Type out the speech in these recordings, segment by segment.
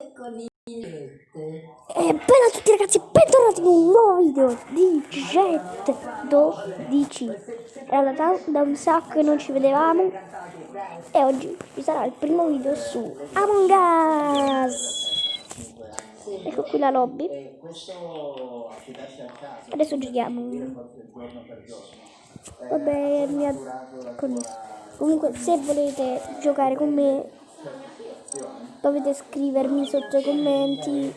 E bella a tutti ragazzi, bentornati in un nuovo video di Jet 12. Era da un sacco che non ci vedevamo e oggi ci sarà il primo video su Among Us. Ecco qui la lobby. Adesso giochiamo. Vabbè, comunque se volete giocare con me dovete scrivermi sotto i commenti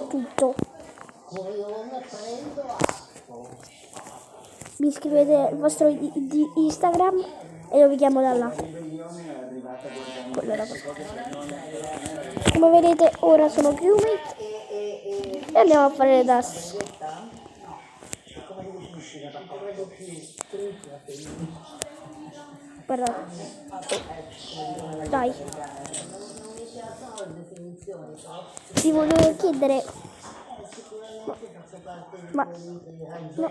tutto. Mi scrivete il vostro di Instagram e io vi chiamo da là. Come vedete ora sono crewmate e andiamo a fare le task. Guardate. Dai. Ti volevo chiedere. Ma no.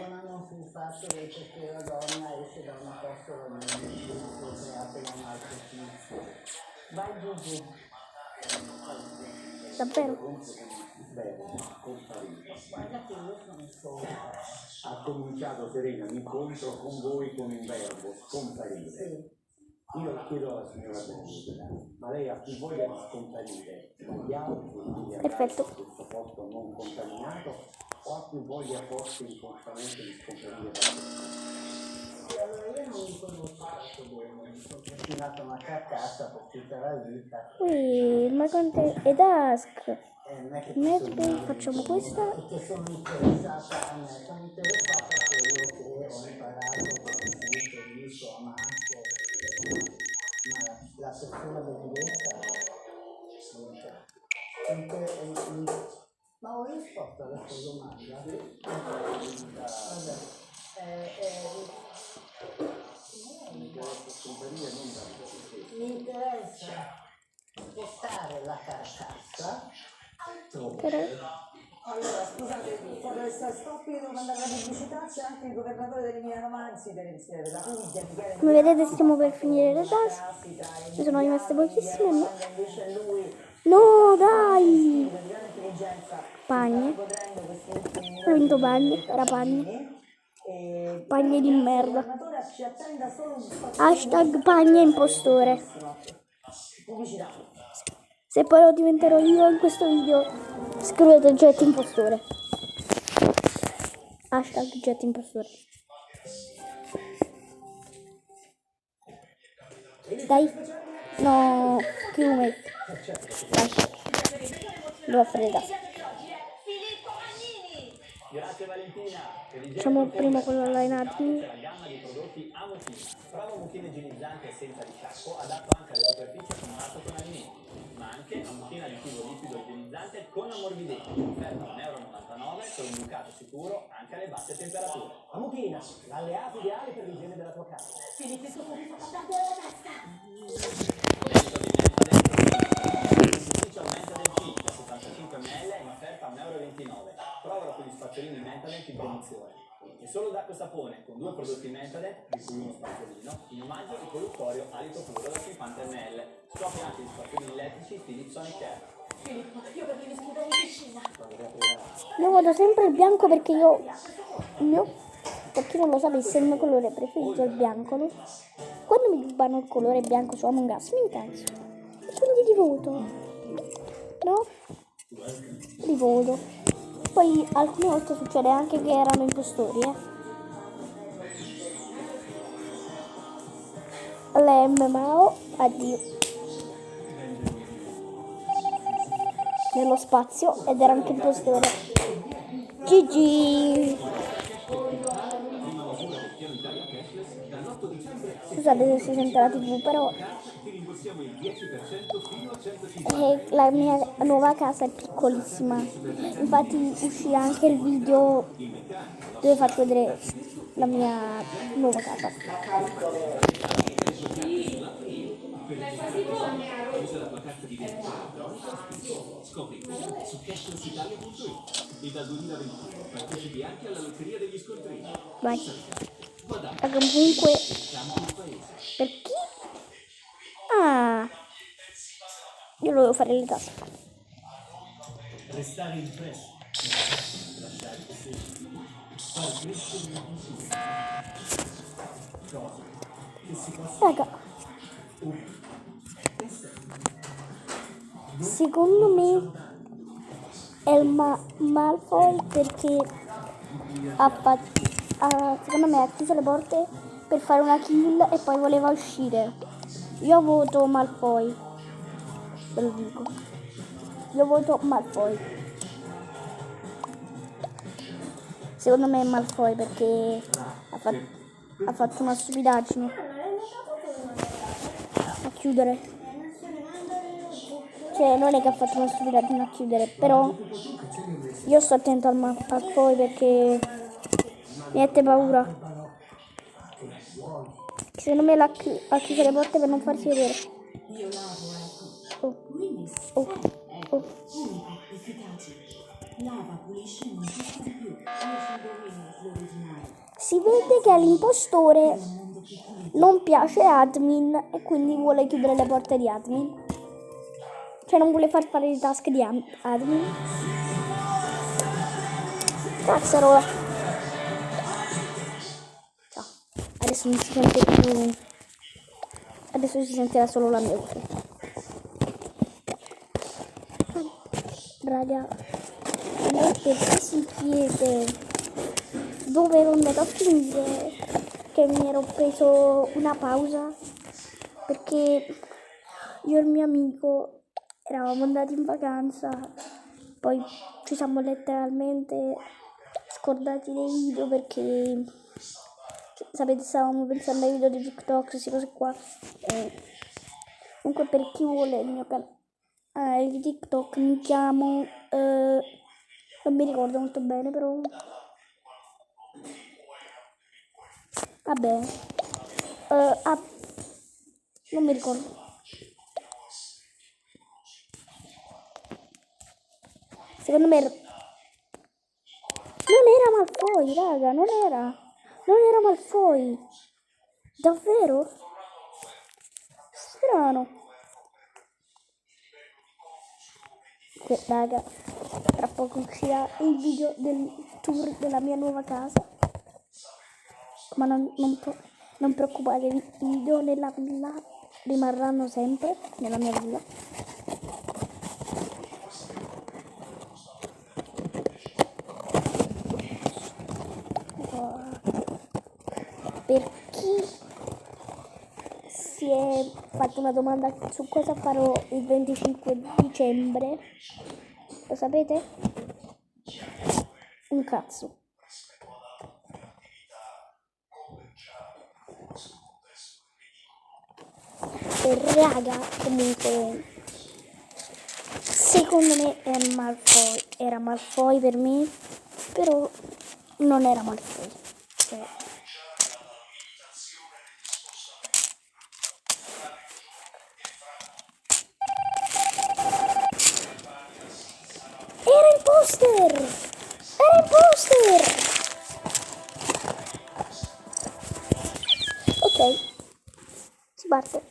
Davvero? Ha cominciato Serena un incontro con voi con un verbo, scomparire. Io chiedo alla signora Benedetta, ma lei ha più voglia di scomparire gli altri, Perfetto. questo posto non contaminato, o ha più voglia forse inconsciamente di scomparire da allora io non mi conosco bene, sono cucinato una carcassa per tutta la vita. Ma quante è task? Facciamo questa. Perché sono interessata a me, sono interessata a quello che ho imparato, ho visto, amato, ma la persona benedetta ma ho risposto alla sua domanda? Mi interessa spostare la carcassa. Allora, scusate, quando stoppi devo mandare la pubblicità, c'è anche il governatore dell'Emilia Romagna, della Puglia, Come vedete stiamo per finire le task. Ci sono rimaste pochissime. No, dai! Pagne. Ho vinto Pagne, era Pagne. Pagne di merda. Hashtag Pagne impostore. Se poi lo diventerò io in questo video, scrivete Jet impostore. Hashtag Jet impostore. Dai. No, crewmate. Dai. Devo fare le tasse. Grazie Valentina. Facciamo prima quello online admin. La gamma di prodotti Amotina. Prova Amotina igienizzante senza risciacquo, adatto anche alle superfici a contatto con alimenti, ma anche Amotina aditivo liquido igienizzante con ammorbidente, offerta a €1,99 con un bucato sicuro anche alle basse temperature. Amotina, l'alleato ideale per l'igiene della tua casa. Filippo, sono mi fa perdere la testa! Aumenta del PIC da 75 ml in offerta a €1,29. Provalo con gli spazzolini Mentadent in promozione. E solo d'acqua e sapone con 2 prodotti Mentadent, di cui uno spazzolino, in omaggio il colluttorio alito puro da 50 ml. Scopri anche gli spazzolini elettrici Philips Sonic Air. Filippo, io per mi scrivere in piscina. Io vado sempre il bianco perché per chi non lo sapesse, il mio colore preferito è il bianco, no? Quando mi rubano il colore bianco su Among Us mi incazzo. Quindi li voto. No? Li voto. Poi alcune volte succede anche che erano impostori, L'MMO, addio. Nello spazio ed era anche impostore. GG. Scusate se si sente la TV, però la mia nuova casa è piccolissima. Infatti uscirà anche il video dove faccio vedere la mia nuova casa. Scopri su cashflowsitalia.it e dal 2021 partecipi anche alla lotteria degli scontrini. Vai. Comunque per chi? Ah, Io dovevo fare le tasse. Restare impresso, lasciare il segno, far crescere il vissuto, cose che si possono Raga, e sempre. secondo me è il Malfoy perché secondo me ha chiuso le porte per fare una kill e poi voleva uscire. Io voto Malfoy, ve lo dico. Io voto Malfoy. Secondo me è Malfoy perché ha fatto una stupidaggine a chiudere. Cioè non è che ha fatto una stupidaggine a chiudere, però io sto attento al Malfoy perché mi mette paura. Secondo me ha chiuso le porte per non farsi vedere. Oh. Oh. Oh. Si vede che all'impostore non piace admin e quindi vuole chiudere le porte di admin. Cioè non vuole far fare le task di admin. Cazzarola. Ciao. Adesso non si sente più. Adesso si sentirà solo la mia voce. Raga, perché si chiede dove ero andato a finire, che mi ero preso una pausa perché io e il mio amico eravamo andati in vacanza, poi ci siamo letteralmente scordati dei video perché sapete stavamo pensando ai video di TikTok, queste cose qua. Comunque per chi vuole il mio canale di TikTok mi chiamo non mi ricordo molto bene, però vabbè non mi ricordo. Secondo me non era Malfoy, raga, non era Malfoy, davvero strano. Raga, tra poco uscirà il video del tour della mia nuova casa, ma non preoccupatevi, i video nella villa rimarranno sempre nella mia villa. Per chi si è fatto una domanda su cosa farò il 25 dicembre, lo sapete? Un cazzo. E raga, comunque secondo me è Malfoy, era Malfoy per me, però non era Malfoy, cioè era imposter! Ok, si parte.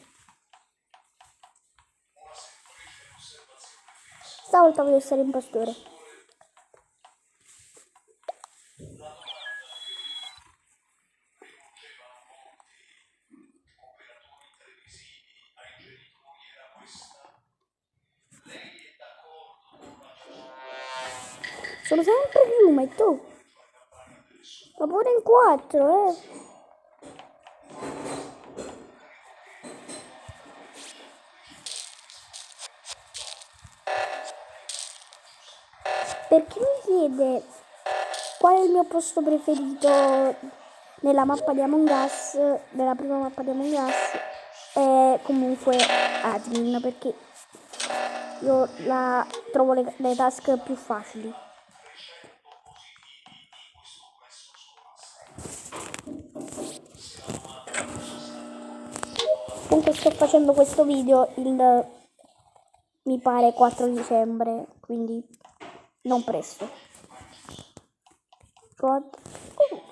Stavolta voglio essere impostore. Sono sempre fiume, tu. Ma pure in 4, Per chi mi chiede qual è il mio posto preferito nella mappa di Among Us, nella prima mappa di Among Us, è comunque admin, perché io la trovo le task più facili. Comunque sto facendo questo video il, mi pare, 4 dicembre, quindi non presto. God.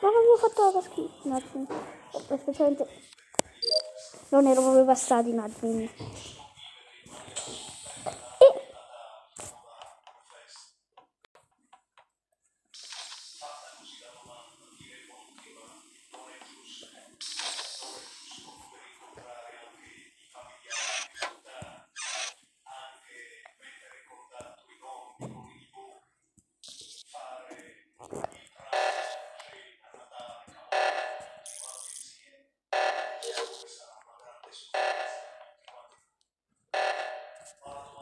Non avevo fatto la task in admin, specialmente non ero proprio passato in admin.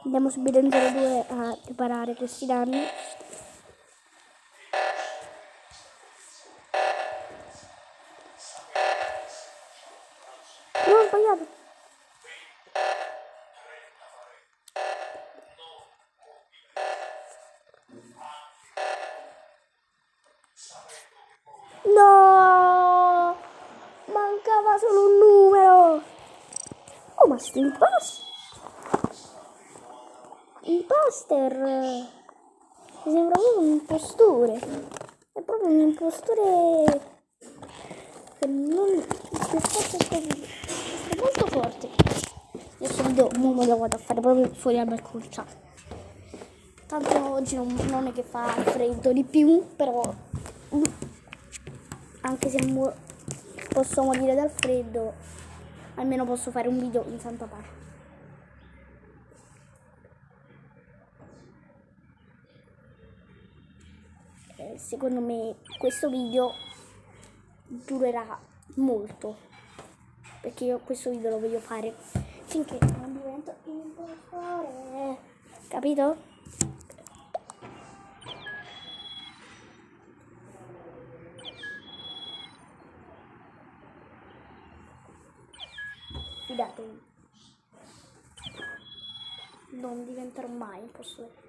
Andiamo subito in 02 a riparare questi danni. No, ho sbagliato. No! Mancava solo un numero. Oh, ma sto imposter mi sembra proprio un impostore. È proprio un impostore che non è molto forte. Adesso non me lo vado a fare proprio fuori al balcone. Tanto oggi non è che fa freddo di più, però anche se posso morire dal freddo, almeno posso fare un video in santa pace. Secondo me questo video durerà molto, perché io questo video lo voglio fare finché non divento impostore, capito? Fidatevi, non diventerò mai impostore.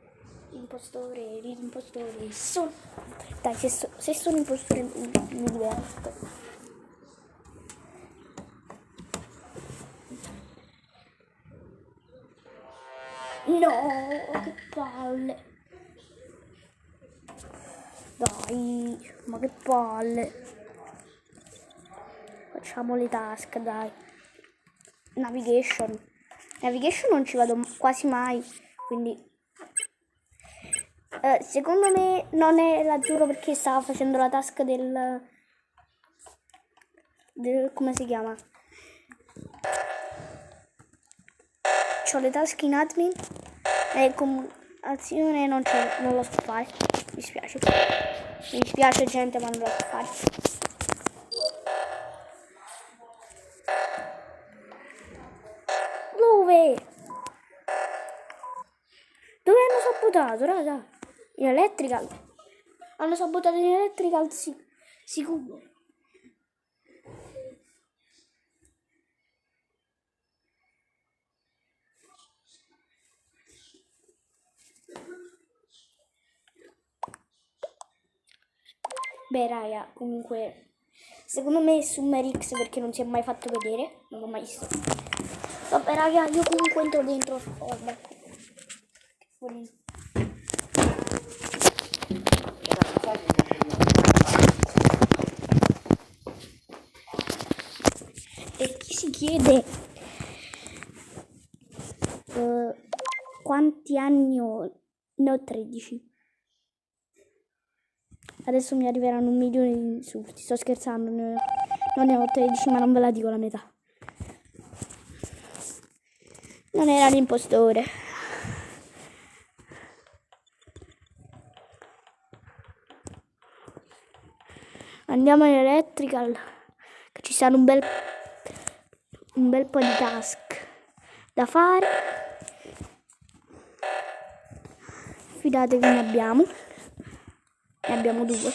Dai, se sono impostore mi diverto. No, che palle. Dai, ma che palle. Facciamo le task, dai. Navigation non ci vado quasi mai, quindi secondo me non è l'azzurro, perché stava facendo la task del come si chiama? C'ho le task in admin e con azione non lo so fare. Mi dispiace gente, ma non lo so fare. Dove hanno sabotato, raga? In electrical. Hanno sabotato in electrical sicuro. Beh, raga, comunque secondo me è Summer X, perché non si è mai fatto vedere. Non l'ho mai visto. Vabbè, raga, io comunque entro dentro. Vabbè. Fuori. E chi si chiede quanti anni ho? Ne ho 13. Adesso mi arriveranno 1 milione di insulti. Sto scherzando, non ne ho 13, ma non ve la dico la metà. Non era l'impostore. Andiamo in electrical, che ci saranno un bel po' di task da fare. Fidatevi, ne abbiamo 2.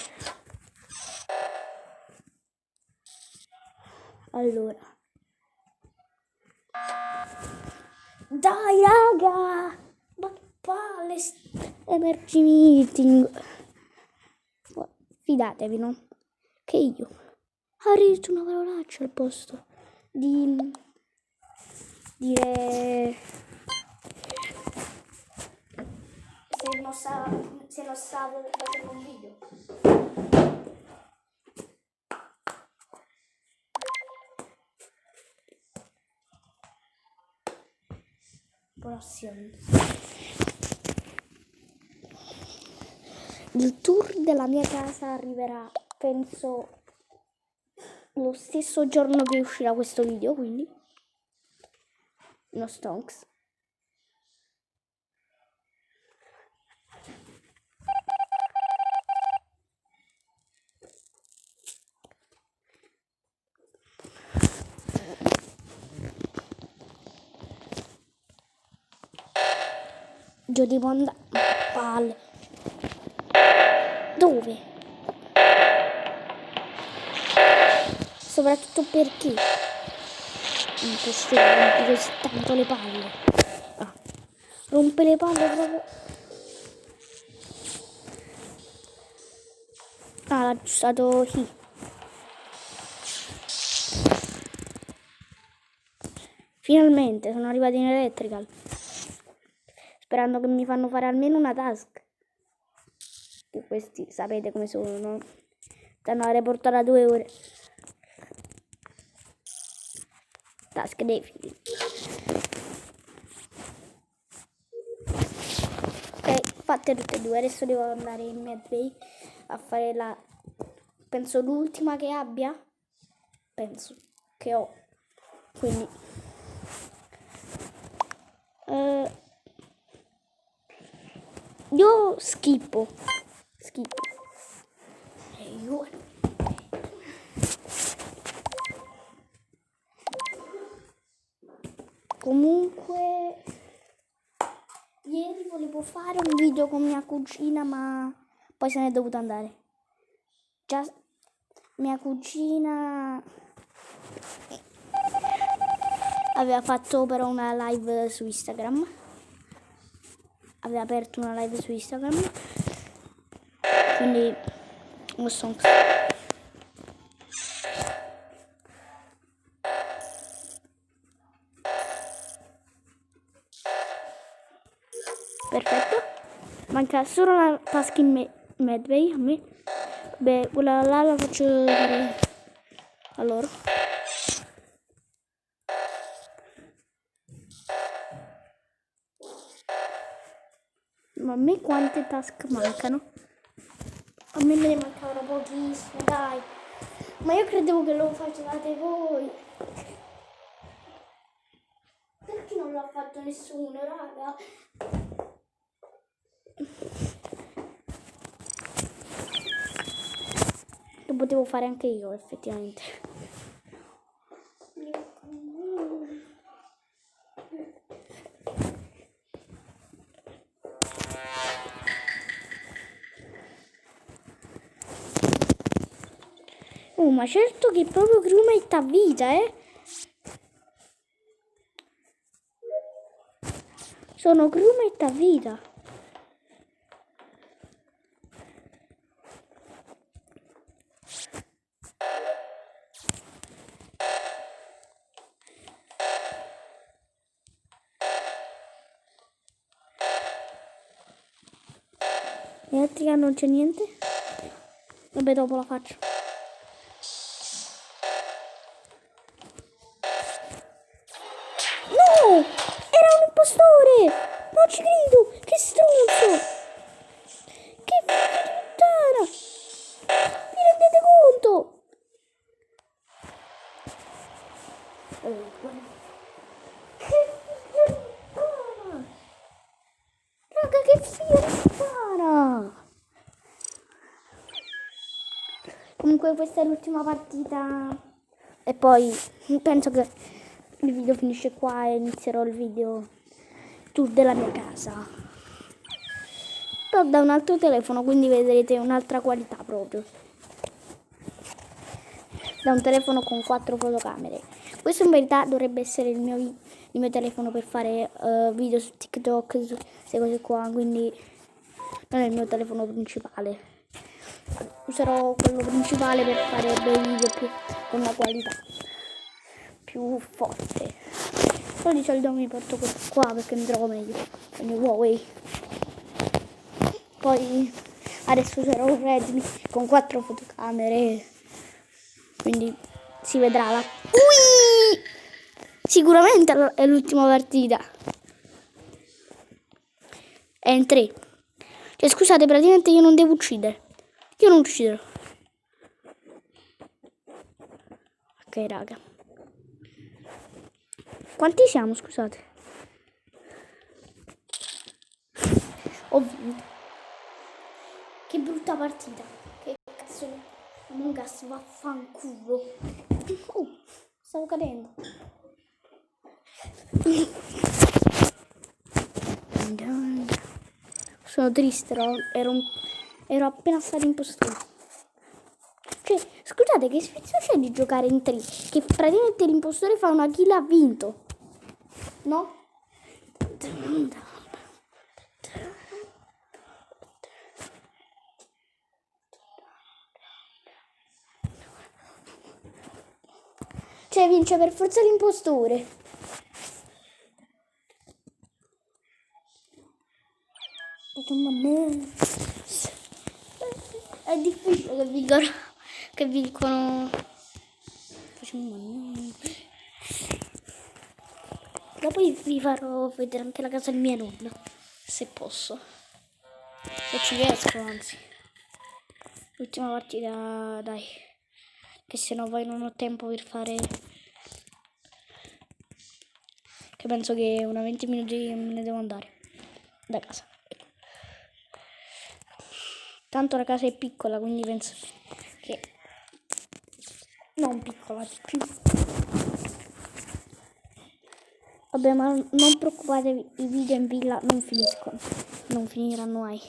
Allora, dai raga, ma che palle, emergi meeting. Fidatevi, no? Che io avrei detto una parolaccia al posto di dire se non stavo facendo un video. Prossimo. Il tour della mia casa arriverà, penso, lo stesso giorno che uscirà questo video, quindi no stonks. Io devo andare. Palle. Dove? Soprattutto perché? Impostore, rompi così tanto le palle. Ah. Rompe le palle proprio. Ah, l'ha aggiustato chi? Finalmente sono arrivati in electrical. Sperando che mi fanno fare almeno una task. Che questi sapete come sono, no? Stanno a reportare 2 ore. Task definite. Ok, fatte tutte e due. Adesso devo andare in Medbay a fare la... penso l'ultima che abbia. Penso che ho. Quindi... io schippo. Comunque ieri volevo fare un video con mia cugina, ma poi se n'è dovuta andare. Già mia cugina aveva fatto però una live su Instagram. Aveva aperto una live su Instagram. Quindi non so. Perfetto. Manca solo la task in Medbay a me. Beh, quella là la faccio fare a loro. Ma a me quante task mancano? A me ne mancavano pochissime, dai. Ma io credevo che lo facevate voi. Perché non l'ha fatto nessuno, raga? Lo potevo fare anche io, effettivamente. Oh, ma certo che proprio crewmate a vita, Sono crewmate a vita. Elettrica non c'è niente. Vabbè, dopo la faccio. No! Era un impostore! Non ci credo! Che stronzo! Che figlio di puttana! Vi rendete conto? Che figlio di puttana! Raga, che figlio di puttana! Comunque questa è l'ultima partita e poi penso che il video finisce qua e inizierò il video tour della mia casa. Però da un altro telefono, quindi vedrete un'altra qualità proprio. Da un telefono con 4 fotocamere. Questo in verità dovrebbe essere il mio telefono per fare video su TikTok, su queste cose qua, quindi non è il mio telefono principale. Userò quello principale per fare dei video con una qualità più forte. Però di solito mi porto questo qua perché mi trovo meglio con il Huawei. Poi adesso userò un Redmi con 4 fotocamere, quindi si vedrà la... Ui! Sicuramente è l'ultima partita. È in 3. Cioè scusate, praticamente io non devo uccidere. Io non ucciderò. Ok, raga. Quanti siamo, scusate? Ho vinto. Che brutta partita. Che cazzo. Among Us, vaffanculo. Oh, stavo cadendo. Sono triste, ero appena stato in postura. Cioè, scusate, che senso c'è di giocare in 3? Che praticamente l'impostore fa una kill, ha vinto. No? Cioè, vince per forza l'impostore. È difficile che vincono. Dopo vi farò vedere anche la casa di mia nonna, se posso. Se ci riesco, anzi. L'ultima partita, dai. Che se no poi non ho tempo per fare. Che penso che una 20 minuti me ne devo andare da casa. Tanto la casa è piccola, quindi penso che non piccola di più. Vabbè, ma non preoccupatevi, i video in villa non finiscono, non finiranno mai.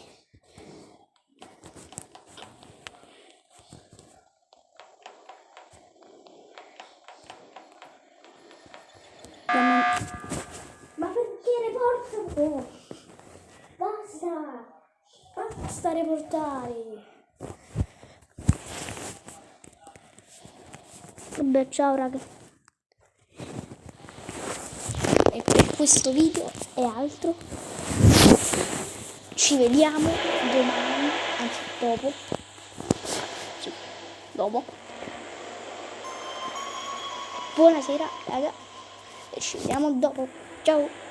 Ma perché reporto? Basta reportare. Vabbè, ciao raga. E per questo video e altro ci vediamo domani, anzi dopo. Sì, dopo. Buonasera raga e ci vediamo dopo. Ciao.